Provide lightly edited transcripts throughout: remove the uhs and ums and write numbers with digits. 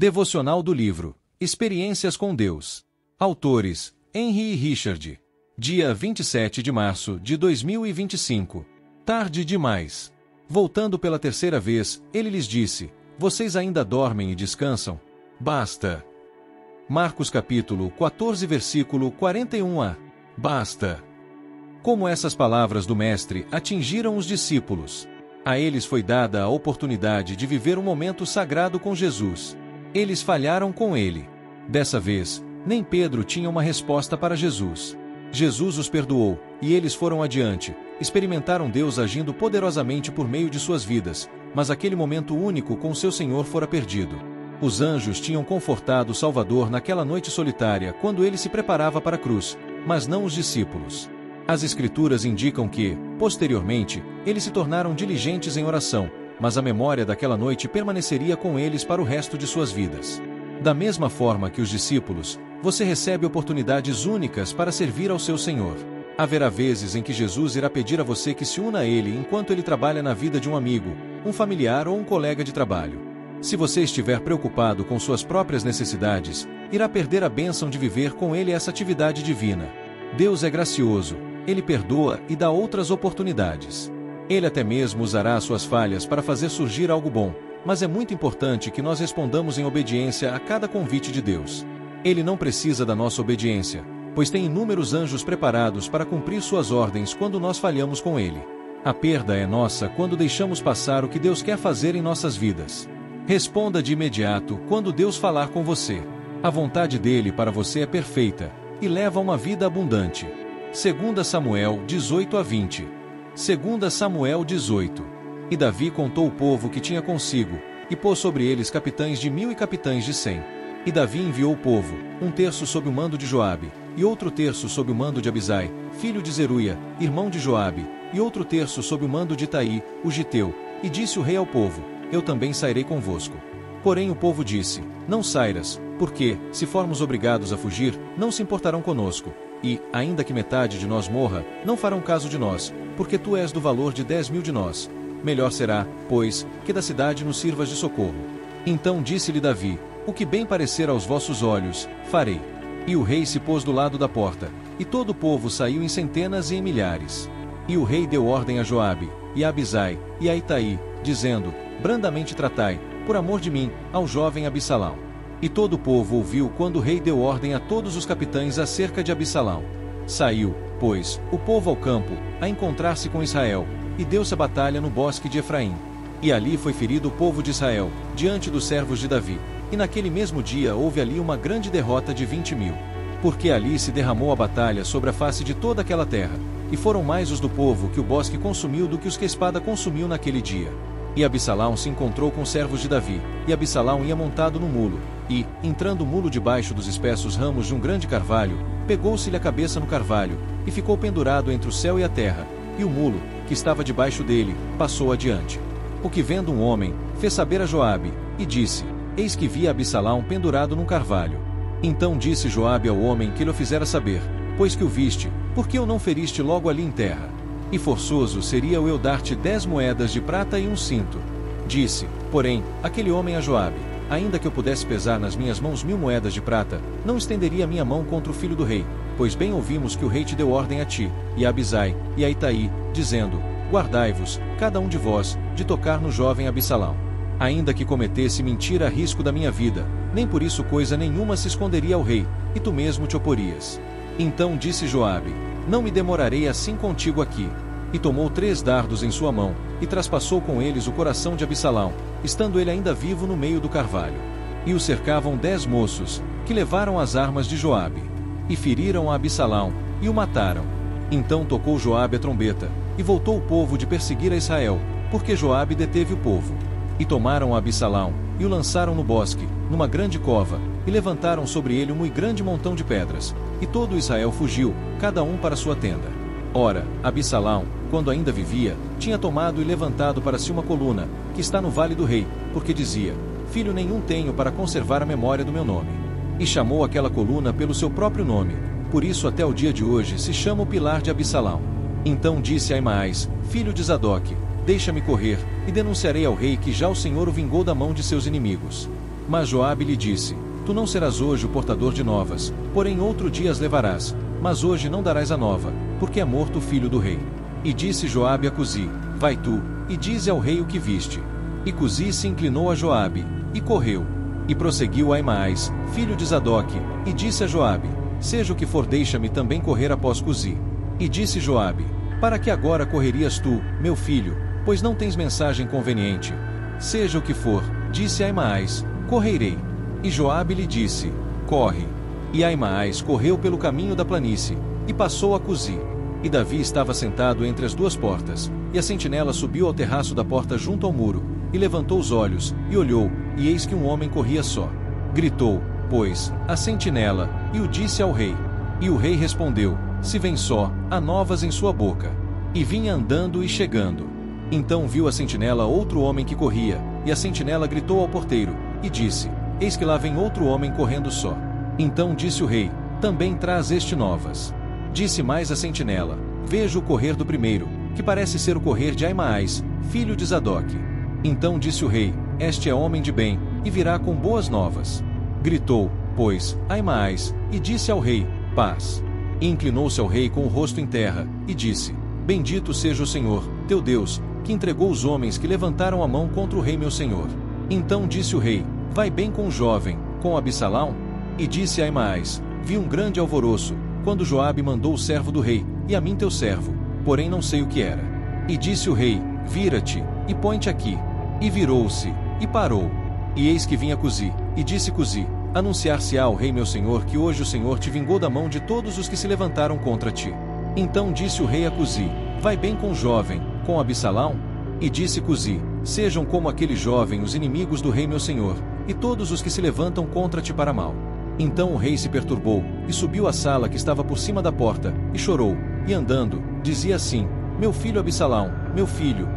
Devocional do livro Experiências com Deus. Autores: Henry e Richard. Dia 27 de março de 2025. Tarde demais. Voltando pela terceira vez, ele lhes disse: Vocês ainda dormem e descansam? Basta. Marcos capítulo 14 versículo 41a. Basta. Como essas palavras do Mestre atingiram os discípulos. A eles foi dada a oportunidade de viver um momento sagrado com Jesus. Eles falharam com ele. Dessa vez, nem Pedro tinha uma resposta para Jesus. Jesus os perdoou, e eles foram adiante, experimentaram Deus agindo poderosamente por meio de suas vidas, mas aquele momento único com seu Senhor fora perdido. Os anjos tinham confortado o Salvador naquela noite solitária quando ele se preparava para a cruz, mas não os discípulos. As Escrituras indicam que, posteriormente, eles se tornaram diligentes em oração, mas a memória daquela noite permaneceria com eles para o resto de suas vidas. Da mesma forma que os discípulos, você recebe oportunidades únicas para servir ao seu Senhor. Haverá vezes em que Jesus irá pedir a você que se una a Ele enquanto Ele trabalha na vida de um amigo, um familiar ou um colega de trabalho. Se você estiver preocupado com suas próprias necessidades, irá perder a bênção de viver com Ele essa atividade divina. Deus é gracioso, Ele perdoa e dá outras oportunidades. Ele até mesmo usará as suas falhas para fazer surgir algo bom, mas é muito importante que nós respondamos em obediência a cada convite de Deus. Ele não precisa da nossa obediência, pois tem inúmeros anjos preparados para cumprir suas ordens quando nós falhamos com Ele. A perda é nossa quando deixamos passar o que Deus quer fazer em nossas vidas. Responda de imediato quando Deus falar com você. A vontade dele para você é perfeita e leva a uma vida abundante. 2 Samuel 18-20. 2 Samuel 18. E Davi contou o povo que tinha consigo, e pôs sobre eles capitães de 1000 e capitães de 100. E Davi enviou o povo, um terço sob o mando de Joabe, e outro terço sob o mando de Abisai, filho de Zeruia, irmão de Joabe, e outro terço sob o mando de Itaí, o giteu. E disse o rei ao povo: Eu também sairei convosco. Porém o povo disse: Não sairas, porque, se formos obrigados a fugir, não se importarão conosco. E, ainda que metade de nós morra, não farão caso de nós, porque tu és do valor de 10.000 de nós. Melhor será, pois, que da cidade nos sirvas de socorro. Então disse-lhe Davi: O que bem parecer aos vossos olhos, farei. E o rei se pôs do lado da porta, e todo o povo saiu em centenas e em milhares. E o rei deu ordem a Joabe, e a Abisai, e a Itaí, dizendo: Brandamente tratai, por amor de mim, ao jovem Absalão. E todo o povo ouviu quando o rei deu ordem a todos os capitães acerca de Absalão. Saiu, pois, o povo ao campo, a encontrar-se com Israel, e deu-se a batalha no bosque de Efraim. E ali foi ferido o povo de Israel, diante dos servos de Davi. E naquele mesmo dia houve ali uma grande derrota de 20.000. Porque ali se derramou a batalha sobre a face de toda aquela terra, e foram mais os do povo que o bosque consumiu do que os que a espada consumiu naquele dia. E Absalão se encontrou com os servos de Davi, e Absalão ia montado no mulo, e, entrando o mulo debaixo dos espessos ramos de um grande carvalho, pegou-se-lhe a cabeça no carvalho, e ficou pendurado entre o céu e a terra, e o mulo, que estava debaixo dele, passou adiante. O que vendo um homem, fez saber a Joabe, e disse: Eis que vi Absalão pendurado num carvalho. Então disse Joabe ao homem que lhe o fizera saber: Pois que o viste, por que o não feriste logo ali em terra? E forçoso seria eu dar-te 10 moedas de prata e um cinto. Disse, porém, aquele homem a Joabe: Ainda que eu pudesse pesar nas minhas mãos 1000 moedas de prata, não estenderia a minha mão contra o filho do rei, pois bem ouvimos que o rei te deu ordem a ti, e a Abisai, e a Itaí, dizendo: Guardai-vos, cada um de vós, de tocar no jovem Absalão. Ainda que cometesse mentira a risco da minha vida, nem por isso coisa nenhuma se esconderia ao rei, e tu mesmo te oporias. Então disse Joabe: Não me demorarei assim contigo aqui. E tomou 3 dardos em sua mão, e traspassou com eles o coração de Absalão, estando ele ainda vivo no meio do carvalho. E o cercavam 10 moços, que levaram as armas de Joabe. E feriram a Absalão, e o mataram. Então tocou Joabe a trombeta, e voltou o povo de perseguir a Israel, porque Joabe deteve o povo. E tomaram a Absalão, e o lançaram no bosque, numa grande cova, e levantaram sobre ele um muito grande montão de pedras. E todo Israel fugiu, cada um para sua tenda. Ora, Absalão, quando ainda vivia, tinha tomado e levantado para si uma coluna, que está no vale do rei, porque dizia: Filho nenhum tenho para conservar a memória do meu nome. E chamou aquela coluna pelo seu próprio nome, por isso até o dia de hoje se chama o pilar de Absalão. Então disse a Aimaas, filho de Zadoque: Deixa-me correr, e denunciarei ao rei que já o Senhor o vingou da mão de seus inimigos. Mas Joabe lhe disse: Tu não serás hoje o portador de novas, porém outro dia as levarás, mas hoje não darás a nova, porque é morto o filho do rei. E disse Joabe a Cusi: Vai tu, e dize ao rei o que viste. E Cusi se inclinou a Joabe, e correu. E prosseguiu Aimaas, filho de Zadoque, e disse a Joabe: Seja o que for, deixa-me também correr após Cusi. E disse Joabe: Para que agora correrias tu, meu filho, pois não tens mensagem conveniente? Seja o que for, disse Aimaas, correrei. E Joabe lhe disse: Corre. E Aimaas correu pelo caminho da planície, e passou a Cusi. E Davi estava sentado entre as duas portas, e a sentinela subiu ao terraço da porta junto ao muro, e levantou os olhos, e olhou, e eis que um homem corria só. Gritou, pois, a sentinela, e o disse ao rei. E o rei respondeu: Se vem só, há novas em sua boca. E vinha andando e chegando. Então viu a sentinela outro homem que corria, e a sentinela gritou ao porteiro, e disse: Eis que lá vem outro homem correndo só. Então disse o rei: Também traz este novas. Disse mais a sentinela: Vejo o correr do primeiro, que parece ser o correr de Aimaas, filho de Zadoque. Então disse o rei: Este é homem de bem, e virá com boas novas. Gritou, pois, Aimaas, e disse ao rei: Paz. E inclinou-se ao rei com o rosto em terra, e disse: Bendito seja o Senhor, teu Deus, que entregou os homens que levantaram a mão contra o rei meu senhor. Então disse o rei: Vai bem com o jovem, com Absalão? E disse Aimaas: Vi um grande alvoroço, quando Joabe mandou o servo do rei, e a mim teu servo, porém não sei o que era. E disse o rei: Vira-te, e põe-te aqui. E virou-se, e parou. E eis que vinha Cusi, e disse Cusi: Anunciar-se-á ao rei meu senhor que hoje o Senhor te vingou da mão de todos os que se levantaram contra ti. Então disse o rei a Cusi: Vai bem com o jovem, com Absalão? E disse Cusi: Sejam como aquele jovem os inimigos do rei meu senhor, e todos os que se levantam contra ti para mal. Então o rei se perturbou, e subiu à sala que estava por cima da porta, e chorou, e andando, dizia assim: Meu filho Absalão, meu filho,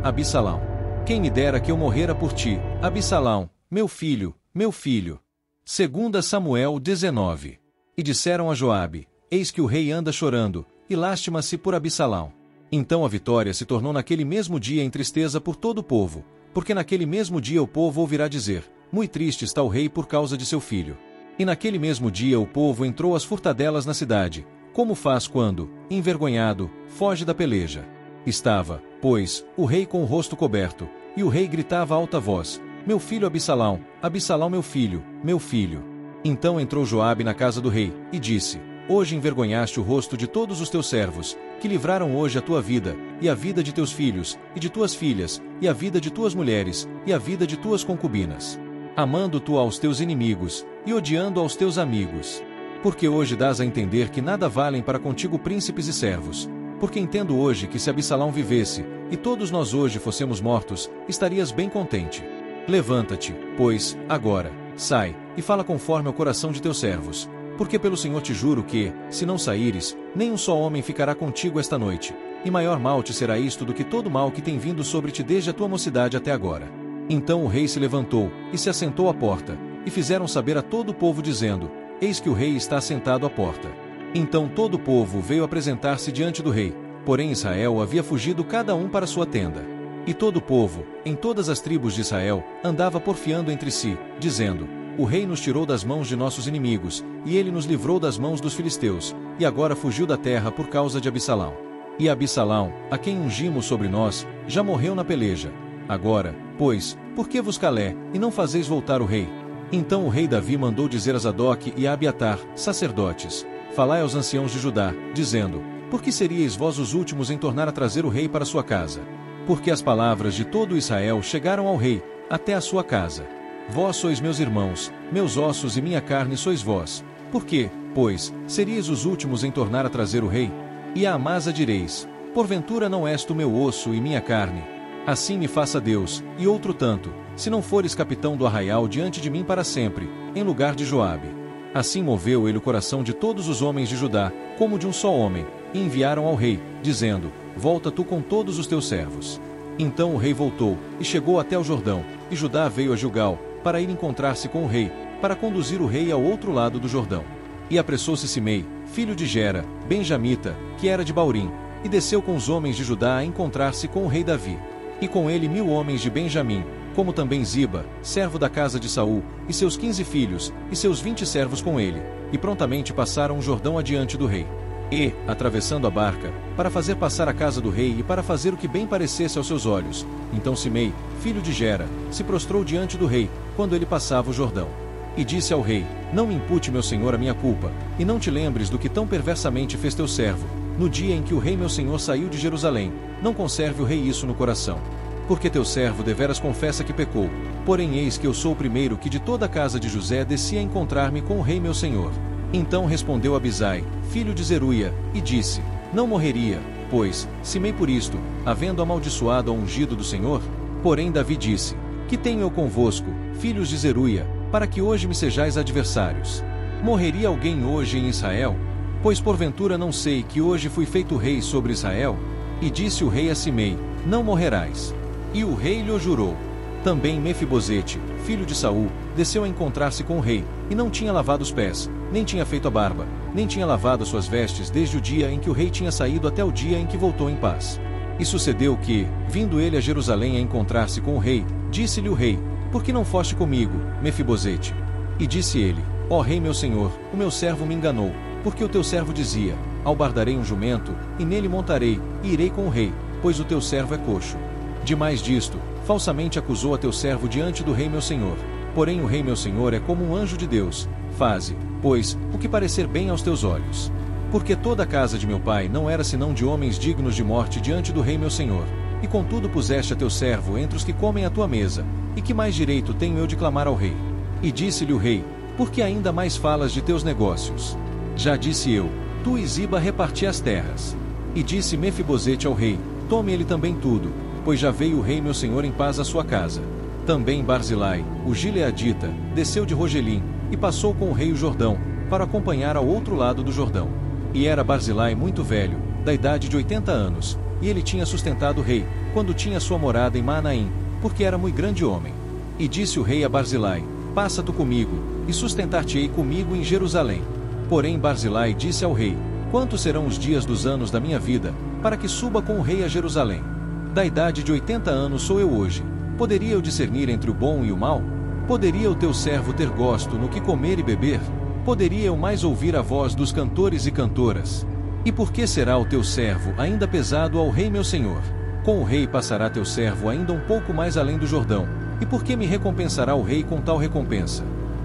Absalão. Quem me dera que eu morrera por ti, Absalão, meu filho, meu filho. 2 Samuel 19. E disseram a Joabe: Eis que o rei anda chorando, e lástima-se por Absalão. Então a vitória se tornou naquele mesmo dia em tristeza por todo o povo, porque naquele mesmo dia o povo ouvirá dizer: Muito triste está o rei por causa de seu filho. E naquele mesmo dia o povo entrou às furtadelas na cidade, como faz quando, envergonhado, foge da peleja. Estava, pois, o rei com o rosto coberto, e o rei gritava a alta voz: Meu filho Absalão, Absalão meu filho, meu filho. Então entrou Joabe na casa do rei, e disse: Hoje envergonhaste o rosto de todos os teus servos, que livraram hoje a tua vida, e a vida de teus filhos, e de tuas filhas, e a vida de tuas mulheres, e a vida de tuas concubinas. Amando tu aos teus inimigos, e odiando aos teus amigos. Porque hoje dás a entender que nada valem para contigo príncipes e servos. Porque entendo hoje que se Absalão vivesse, e todos nós hoje fossemos mortos, estarias bem contente. Levanta-te, pois, agora, sai, e fala conforme ao coração de teus servos. Porque pelo Senhor te juro que, se não saíres, nem um só homem ficará contigo esta noite, e maior mal te será isto do que todo mal que tem vindo sobre ti desde a tua mocidade até agora. Então o rei se levantou, e se assentou à porta, e fizeram saber a todo o povo dizendo: Eis que o rei está assentado à porta. Então todo o povo veio apresentar-se diante do rei, porém Israel havia fugido cada um para sua tenda. E todo o povo, em todas as tribos de Israel, andava porfiando entre si, dizendo: O rei nos tirou das mãos de nossos inimigos, e ele nos livrou das mãos dos filisteus, e agora fugiu da terra por causa de Absalão. E Absalão, a quem ungimos sobre nós, já morreu na peleja. Agora, pois, por que vos calé, e não fazeis voltar o rei? Então o rei Davi mandou dizer a Zadoque e a Abiatar, sacerdotes: Falai aos anciãos de Judá, dizendo: Por que seríeis vós os últimos em tornar a trazer o rei para sua casa? Porque as palavras de todo Israel chegaram ao rei, até a sua casa. Vós sois meus irmãos, meus ossos e minha carne sois vós. Por que, pois, seríeis os últimos em tornar a trazer o rei? E a Amasa direis: Porventura não és tu meu osso e minha carne? Assim me faça Deus, e outro tanto, se não fores capitão do arraial diante de mim para sempre, em lugar de Joabe. Assim moveu ele o coração de todos os homens de Judá, como de um só homem, e enviaram ao rei, dizendo: Volta tu com todos os teus servos. Então o rei voltou, e chegou até o Jordão, e Judá veio a Gilgal, para ir encontrar-se com o rei, para conduzir o rei ao outro lado do Jordão. E apressou-se Simei, filho de Gera, benjamita, que era de Baurim, e desceu com os homens de Judá a encontrar-se com o rei Davi. E com ele 1000 homens de Benjamim, como também Ziba, servo da casa de Saul, e seus 15 filhos, e seus 20 servos com ele, e prontamente passaram o Jordão adiante do rei. E, atravessando a barca, para fazer passar a casa do rei e para fazer o que bem parecesse aos seus olhos, então Simei, filho de Gera, se prostrou diante do rei, quando ele passava o Jordão. E disse ao rei: Não me impute, meu senhor, a minha culpa, e não te lembres do que tão perversamente fez teu servo, no dia em que o rei meu senhor saiu de Jerusalém, não conserve o rei isso no coração. Porque teu servo deveras confessa que pecou, porém eis que eu sou o primeiro que de toda a casa de José descia a encontrar-me com o rei meu senhor. Então respondeu Abisai, filho de Zeruia, e disse: Não morreria, pois, Simei por isto, havendo amaldiçoado ao ungido do Senhor? Porém Davi disse: Que tenho eu convosco, filhos de Zeruia, para que hoje me sejais adversários? Morreria alguém hoje em Israel? Pois porventura não sei que hoje fui feito rei sobre Israel? E disse o rei a Simei: Não morrerás. E o rei lhe jurou. Também Mefibosete, filho de Saul, desceu a encontrar-se com o rei, e não tinha lavado os pés, nem tinha feito a barba, nem tinha lavado as suas vestes desde o dia em que o rei tinha saído até o dia em que voltou em paz. E sucedeu que, vindo ele a Jerusalém a encontrar-se com o rei, disse-lhe o rei: Por que não foste comigo, Mefibosete? E disse ele: Ó rei meu senhor, o meu servo me enganou, porque o teu servo dizia: Albardarei um jumento, e nele montarei, e irei com o rei, pois o teu servo é coxo. Demais disto, falsamente acusou a teu servo diante do rei meu senhor. Porém o rei meu senhor é como um anjo de Deus. Faze, pois, o que parecer bem aos teus olhos. Porque toda a casa de meu pai não era senão de homens dignos de morte diante do rei meu senhor. E contudo puseste a teu servo entre os que comem à tua mesa. E que mais direito tenho eu de clamar ao rei? E disse-lhe o rei: Por que ainda mais falas de teus negócios? Já disse eu: Tu e Ziba reparti as terras. E disse Mefibosete ao rei: Tome ele também tudo, pois já veio o rei meu senhor em paz à sua casa. Também Barzilai, o gileadita, desceu de Rogelim, e passou com o rei o Jordão, para acompanhar ao outro lado do Jordão. E era Barzilai muito velho, da idade de 80 anos, e ele tinha sustentado o rei, quando tinha sua morada em Manaim, porque era muito grande homem. E disse o rei a Barzilai: Passa tu comigo, e sustentar-te-ei comigo em Jerusalém. Porém Barzilai disse ao rei: Quantos serão os dias dos anos da minha vida, para que suba com o rei a Jerusalém? Da idade de 80 anos sou eu hoje. Poderia eu discernir entre o bom e o mal? Poderia o teu servo ter gosto no que comer e beber? Poderia eu mais ouvir a voz dos cantores e cantoras? E por que será o teu servo ainda pesado ao rei meu senhor? Com o rei passará teu servo ainda um pouco mais além do Jordão. E por que me recompensará o rei com tal recompensa?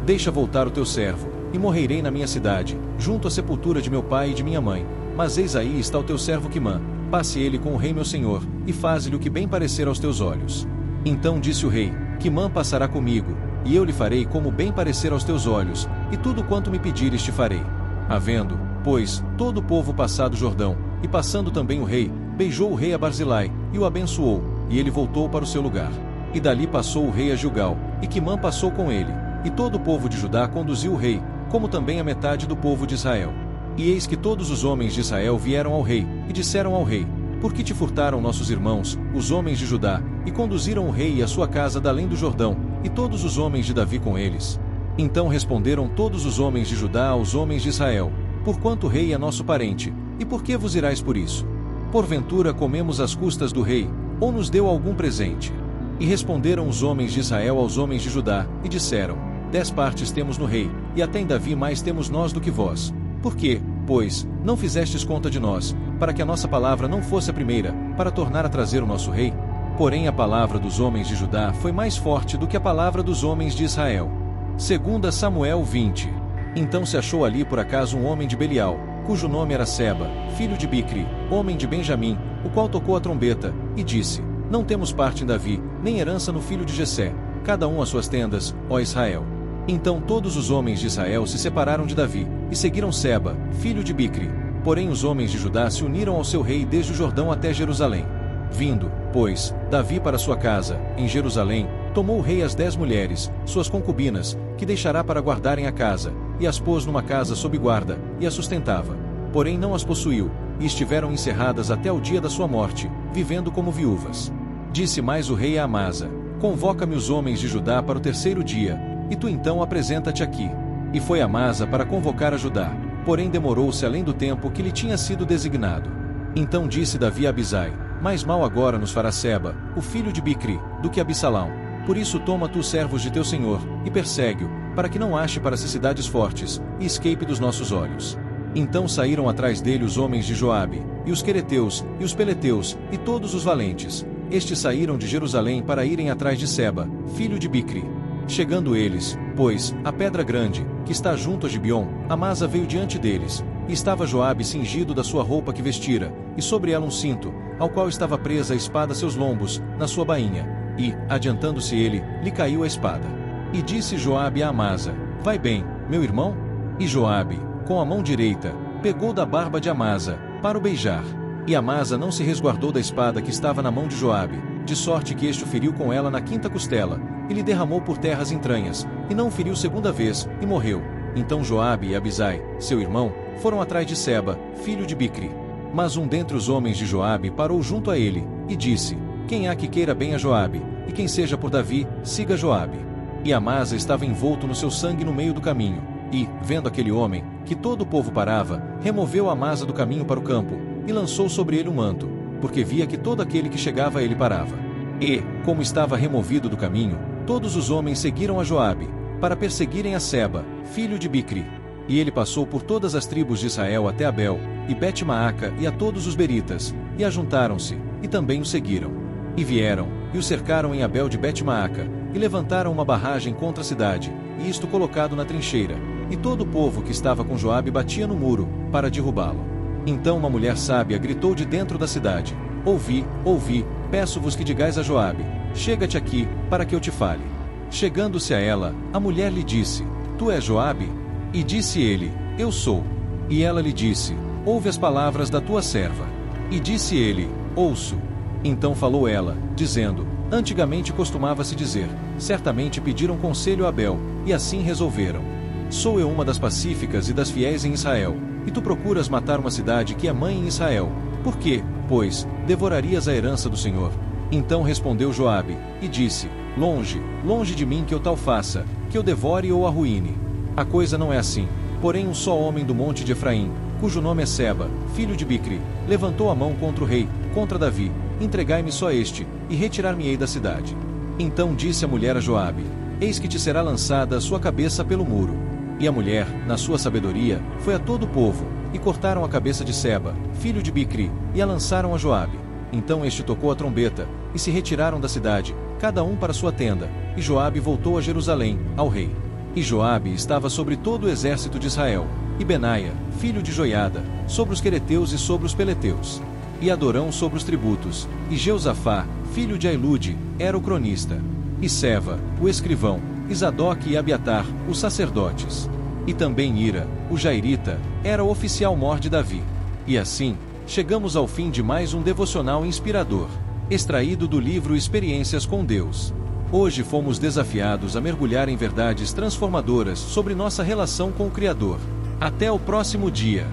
Deixa voltar o teu servo, e morrerei na minha cidade, junto à sepultura de meu pai e de minha mãe. Mas eis aí está o teu servo Quimã. Passe ele com o rei meu senhor, e faze-lhe o que bem parecer aos teus olhos. Então disse o rei: Quimã passará comigo, e eu lhe farei como bem parecer aos teus olhos, e tudo quanto me pedires te farei. Havendo, pois, todo o povo passado o Jordão, e passando também o rei, beijou o rei a Barzilai, e o abençoou, e ele voltou para o seu lugar. E dali passou o rei a Gilgal, e Quimã passou com ele, e todo o povo de Judá conduziu o rei, como também a metade do povo de Israel. E eis que todos os homens de Israel vieram ao rei, e disseram ao rei: Por que te furtaram nossos irmãos, os homens de Judá, e conduziram o rei e a sua casa da além do Jordão, e todos os homens de Davi com eles? Então responderam todos os homens de Judá aos homens de Israel: Porquanto o rei é nosso parente, e por que vos irais por isso? Porventura comemos às custas do rei, ou nos deu algum presente? E responderam os homens de Israel aos homens de Judá, e disseram: 10 partes temos no rei, e até em Davi mais temos nós do que vós. Por quê, pois, não fizestes conta de nós, para que a nossa palavra não fosse a primeira, para tornar a trazer o nosso rei? Porém a palavra dos homens de Judá foi mais forte do que a palavra dos homens de Israel. 2 Samuel 20. Então se achou ali por acaso um homem de Belial, cujo nome era Seba, filho de Bicri, homem de Benjamim, o qual tocou a trombeta, e disse: Não temos parte em Davi, nem herança no filho de Jessé, cada um às suas tendas, ó Israel. Então todos os homens de Israel se separaram de Davi, e seguiram Seba, filho de Bicri. Porém os homens de Judá se uniram ao seu rei desde o Jordão até Jerusalém. Vindo, pois, Davi para sua casa, em Jerusalém, tomou o rei as 10 mulheres, suas concubinas, que deixará para guardarem a casa, e as pôs numa casa sob guarda, e as sustentava. Porém não as possuiu, e estiveram encerradas até o dia da sua morte, vivendo como viúvas. Disse mais o rei a Amasa: Convoca-me os homens de Judá para o 3º dia, e tu então apresenta-te aqui. E foi Amasa para convocar a Judá, porém demorou-se além do tempo que lhe tinha sido designado. Então disse Davi a Abisai: Mais mal agora nos fará Seba, o filho de Bicri, do que Absalão. Por isso toma tu os servos de teu senhor, e persegue-o, para que não ache para si cidades fortes, e escape dos nossos olhos. Então saíram atrás dele os homens de Joabe, e os quereteus, e os peleteus, e todos os valentes. Estes saíram de Jerusalém para irem atrás de Seba, filho de Bicri. Chegando eles, pois, à pedra grande, que está junto a Gibeon, Amasa veio diante deles, e estava Joabe cingido da sua roupa que vestira, e sobre ela um cinto, ao qual estava presa a espada a seus lombos, na sua bainha, e, adiantando-se ele, lhe caiu a espada. E disse Joabe a Amasa: Vai bem, meu irmão? E Joabe, com a mão direita, pegou da barba de Amasa, para o beijar. E Amasa não se resguardou da espada que estava na mão de Joabe, de sorte que este o feriu com ela na quinta costela, e lhe derramou por terra as entranhas, e não o feriu segunda vez, e morreu. Então Joabe e Abisai, seu irmão, foram atrás de Seba, filho de Bicri. Mas um dentre os homens de Joabe parou junto a ele, e disse: Quem há que queira bem a Joabe, e quem seja por Davi, siga Joabe. E Amasa estava envolto no seu sangue no meio do caminho, e, vendo aquele homem, que todo o povo parava, removeu Amasa do caminho para o campo, e lançou sobre ele um manto, porque via que todo aquele que chegava a ele parava. E, como estava removido do caminho, todos os homens seguiram a Joabe, para perseguirem a Seba, filho de Bicri. E ele passou por todas as tribos de Israel até Abel, e Bet-Maaca e a todos os beritas, e ajuntaram-se, e também o seguiram. E vieram, e o cercaram em Abel de Bet-Maaca, e levantaram uma barragem contra a cidade, e isto colocado na trincheira, e todo o povo que estava com Joabe batia no muro, para derrubá-lo. Então uma mulher sábia gritou de dentro da cidade: Ouvi, ouvi, peço-vos que digais a Joabe: Chega-te aqui, para que eu te fale. Chegando-se a ela, a mulher lhe disse: Tu és Joabe? E disse ele: Eu sou. E ela lhe disse: Ouve as palavras da tua serva. E disse ele: Ouço. Então falou ela, dizendo: Antigamente costumava-se dizer: Certamente pediram conselho a Abel, e assim resolveram. Sou eu uma das pacíficas e das fiéis em Israel, e tu procuras matar uma cidade que é mãe em Israel. Por quê, pois, devorarias a herança do Senhor? Então respondeu Joabe, e disse: Longe, longe de mim que eu tal faça, que eu devore ou arruíne. A coisa não é assim. Porém um só homem do monte de Efraim, cujo nome é Seba, filho de Bicri, levantou a mão contra o rei, contra Davi: Entregai-me só este, e retirar-me-ei da cidade. Então disse a mulher a Joabe: Eis que te será lançada a sua cabeça pelo muro. E a mulher, na sua sabedoria, foi a todo o povo, e cortaram a cabeça de Seba, filho de Bicri, e a lançaram a Joabe. Então este tocou a trombeta, e se retiraram da cidade, cada um para sua tenda, e Joabe voltou a Jerusalém, ao rei. E Joabe estava sobre todo o exército de Israel, e Benaia, filho de Joiada, sobre os quereteus e sobre os peleteus. E Adorão sobre os tributos, e Jeusafá, filho de Ailude, era o cronista. E Seva, o escrivão, e Zadoque e Abiatar, os sacerdotes. E também Ira, o jairita, era o oficial-mor de Davi. E assim, chegamos ao fim de mais um devocional inspirador, extraído do livro Experiências com Deus. Hoje fomos desafiados a mergulhar em verdades transformadoras sobre nossa relação com o Criador. Até o próximo dia.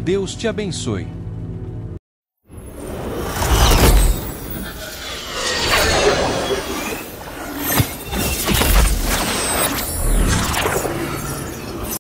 Deus te abençoe.